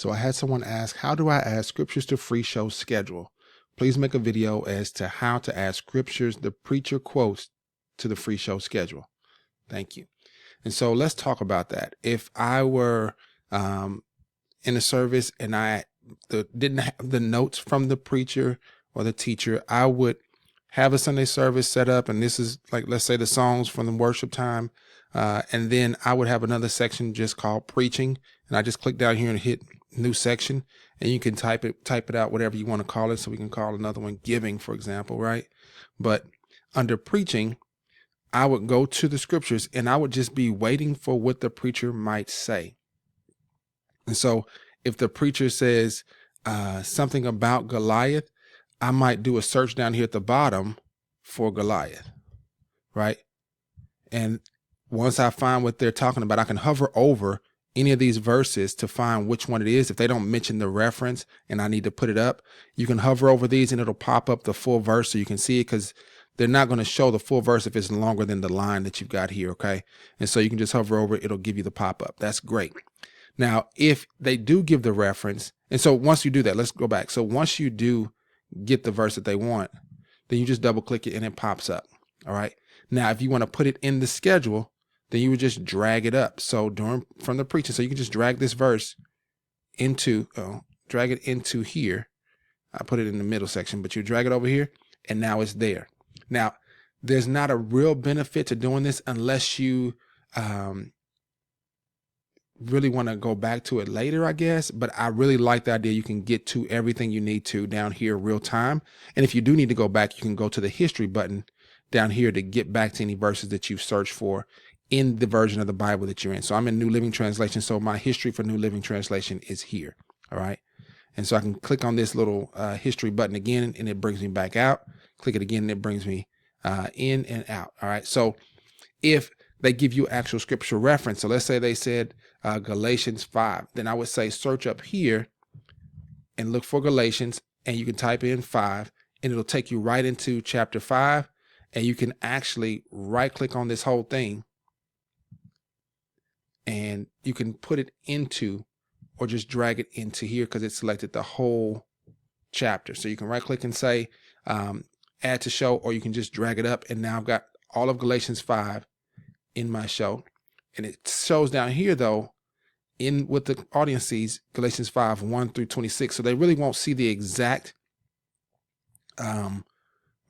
So I had someone ask, how do I add scriptures to FreeShow schedule? Please make a video as to how to add scriptures the preacher quotes to the FreeShow schedule. Thank you. And so let's talk about that. If I were in a service and I didn't have the notes from the preacher or the teacher, I would have a Sunday service set up, and this is like, let's say the songs from the worship time. And then I would have another section just called preaching. And I just click down here and hit new section, and you can type it out, whatever you want to call it. So we can call another one giving, for example, right? But under preaching, I would go to the scriptures and I would just be waiting for what the preacher might say. And so if the preacher says something about Goliath, I might do a search down here at the bottom for Goliath, right? And once I find what they're talking about, I can hover over any of these verses to find which one it is. If they don't mention the reference and I need to put it up, you can hover over these and it'll pop up the full verse so you can see it, because they're not going to show the full verse if it's longer than the line that you've got here, okay? And so you can just hover over it, it'll give you the pop-up. That's great. Now, if they do give the reference, and so once you do that, let's go back. So once you do get the verse that they want, then you just double click it and it pops up, all right? Now, if you want to put it in the schedule, then you would just drag it up. So from the preaching, so you can just drag this verse into, drag it into here. I put it in the middle section, but you drag it over here and now it's there. Now, there's not a real benefit to doing this unless you really want to go back to it later, I guess. But I really like the idea you can get to everything you need to down here real time. And if you do need to go back, you can go to the history button down here to get back to any verses that you've searched for in the version of the Bible that you're in. So I'm in New Living Translation, so my history for New Living Translation is here. All right. And so I can click on this little history button again, and it brings me back out. Click it again, and it brings me in and out. All right. So if they give you actual scripture reference, so let's say they said Galatians 5, then I would say search up here and look for Galatians, and you can type in 5, and it'll take you right into chapter 5. And you can actually right click on this whole thing, and you can put it into, or just drag it into here because it selected the whole chapter. So you can right click and say add to show, or you can just drag it up. And now I've got all of Galatians 5 in my show. And it shows down here though, in what the audience sees, Galatians 5, 1 through 26. So they really won't see the exact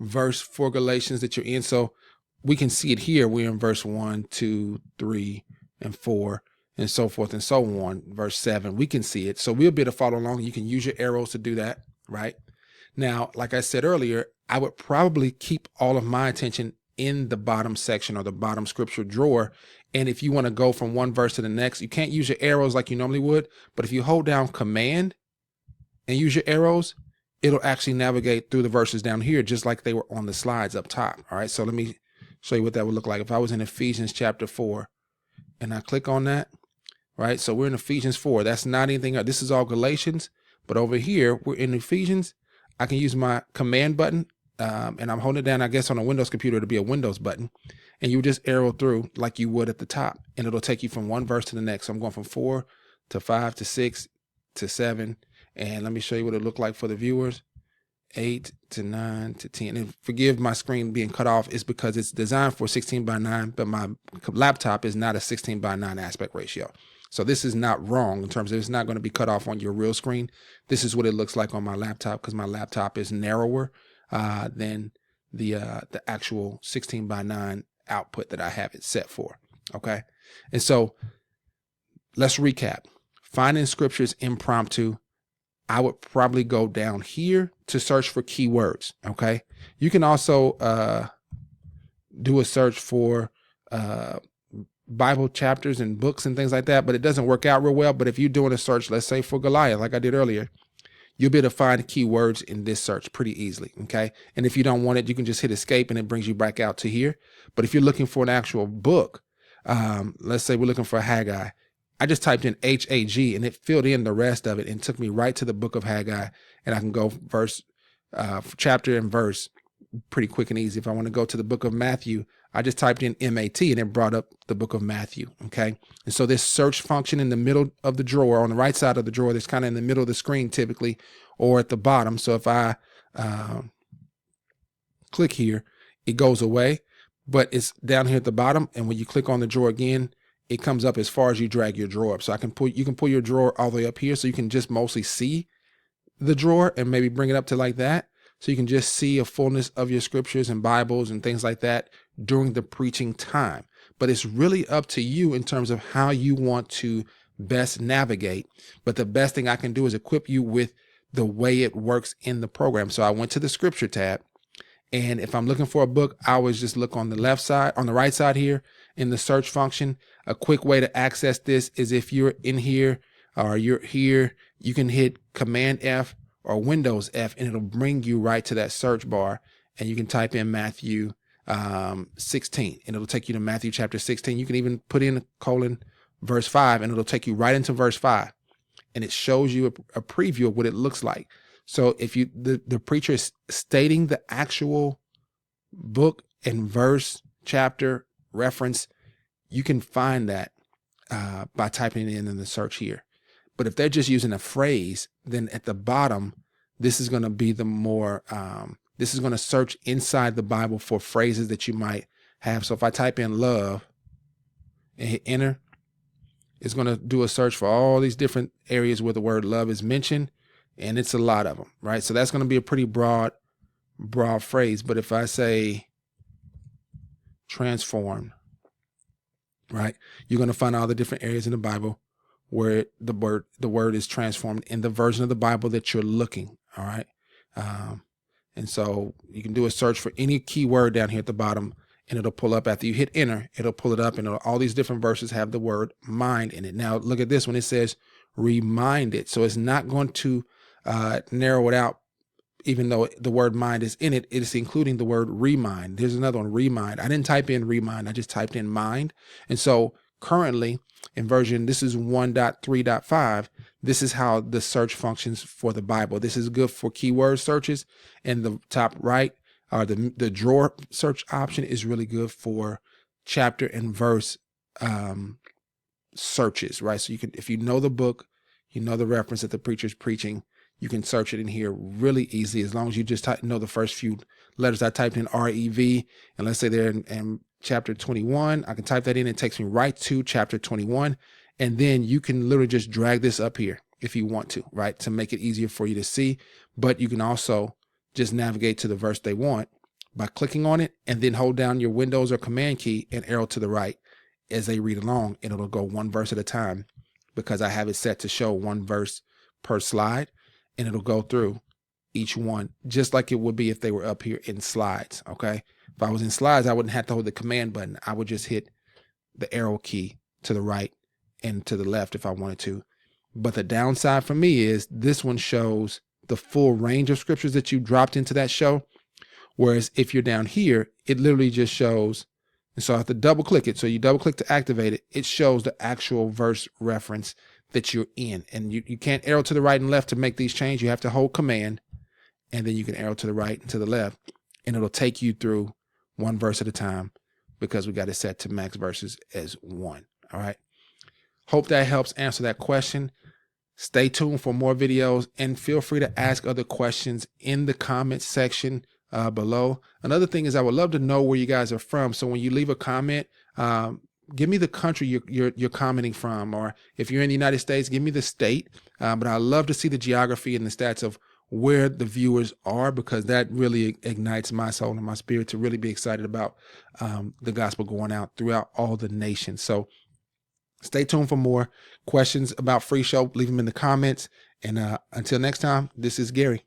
verse for Galatians that you're in. So we can see it here. We're in verse 1, 2, 3, and 4, and so forth and so on. Verse 7, we can see it. So we'll be able to follow along. You can use your arrows to do that, right? Now, like I said earlier, I would probably keep all of my attention in the bottom section or the bottom scripture drawer. And if you want to go from one verse to the next, you can't use your arrows like you normally would. But if you hold down Command and use your arrows, it'll actually navigate through the verses down here, just like they were on the slides up top. All right. So let me show you what that would look like. If I was in Ephesians chapter 4 and I click on that, right? So we're in Ephesians 4. That's not anything. This is all Galatians. But over here, we're in Ephesians. I can use my Command button, and I'm holding it down, I guess, on a Windows computer to be a Windows button. And you just arrow through like you would at the top, and it'll take you from one verse to the next. So I'm going from 4 to 5 to 6 to 7. And let me show you what it looked like for the viewers. 8 to 9 to 10. And forgive my screen being cut off. It's because it's designed for 16 by 9, but my laptop is not a 16 by 9 aspect ratio. So this is not wrong in terms of it's not going to be cut off on your real screen. This is what it looks like on my laptop, because my laptop is narrower than the actual 16 by 9 output that I have it set for. Okay. And so let's recap. Finding scriptures impromptu. I would probably go down here to search for keywords. Okay. You can also do a search for Bible chapters and books and things like that, but it doesn't work out real well. But if you're doing a search, let's say for Goliath, like I did earlier, you'll be able to find keywords in this search pretty easily. Okay. And if you don't want it, you can just hit escape and it brings you back out to here. But if you're looking for an actual book, let's say we're looking for Haggai. I just typed in HAG and it filled in the rest of it and took me right to the book of Haggai. And I can go verse, chapter and verse pretty quick and easy. If I want to go to the book of Matthew, I just typed in MAT and it brought up the book of Matthew. Okay. And so this search function in the middle of the drawer, on the right side of the drawer, that's kind of in the middle of the screen typically, or at the bottom. So if I click here, it goes away, but it's down here at the bottom. And when you click on the drawer again, it comes up as far as you drag your drawer up. So you can pull your drawer all the way up here, so you can just mostly see the drawer and maybe bring it up to like that. So you can just see a fullness of your scriptures and Bibles and things like that during the preaching time. But it's really up to you in terms of how you want to best navigate. But the best thing I can do is equip you with the way it works in the program. So I went to the scripture tab, and if I'm looking for a book, I always just look on the left side, on the right side here in the search function. A quick way to access this is if you're in here or you're here, you can hit Command F or Windows F, and it'll bring you right to that search bar, and you can type in Matthew 16, and it'll take you to Matthew chapter 16. You can even put in verse 5, and it'll take you right into verse 5, and it shows you a preview of what it looks like. So if the preacher is stating the actual book and verse, chapter, reference, you can find that by typing it in the search here. But if they're just using a phrase, then at the bottom, this is going to be the more, this is going to search inside the Bible for phrases that you might have. So if I type in love and hit enter, it's going to do a search for all these different areas where the word love is mentioned. And it's a lot of them, right? So that's going to be a pretty broad phrase. But if I say transform, right, you're going to find all the different areas in the Bible where the word is transformed in the version of the Bible that you're looking. All right. And so you can do a search for any keyword down here at the bottom, and it'll pull up. After you hit enter, it'll pull it up, and all these different verses have the word mind in it. Now look at this one. It says reminded. So it's not going to narrow it out, even though the word mind is in it. It is including the word remind. There's another one, remind. I didn't type in remind. I just typed in mind. And so currently in version, this is 1.3.5. This is how the search functions for the Bible. This is good for keyword searches. And the top right, the drawer search option is really good for chapter and verse searches, right? So you can, if you know the book, you know the reference that the preacher's preaching, you can search it in here really easy, as long as you just know the first few letters. I typed in REV, and let's say they're in chapter 21. I can type that in. It takes me right to chapter 21. And then you can literally just drag this up here if you want to, right, to make it easier for you to see. But you can also just navigate to the verse they want by clicking on it, and then hold down your Windows or Command key and arrow to the right as they read along, and it'll go one verse at a time, because I have it set to show one verse per slide, and it'll go through each one just like it would be if they were up here in slides. Okay. If I was in slides, I wouldn't have to hold the command button. I would just hit the arrow key to the right and to the left if I wanted to. But the downside for me is this one shows the full range of scriptures that you dropped into that show. Whereas if you're down here, it literally just shows. And so I have to double click it. So you double click to activate it. It shows the actual verse reference that you're in. And you can't arrow to the right and left to make these changes. You have to hold command, and then you can arrow to the right and to the left, and it'll take you through one verse at a time, because we got it set to max verses as 1. All right. Hope that helps answer that question. Stay tuned for more videos, and feel free to ask other questions in the comments section below. Another thing is, I would love to know where you guys are from. So when you leave a comment, give me the country you're commenting from, or if you're in the United States, give me the state. But I love to see the geography and the stats of where the viewers are, because that really ignites my soul and my spirit to really be excited about the gospel going out throughout all the nations. So stay tuned for more questions about FreeShow. Leave them in the comments. And until next time, this is Gary.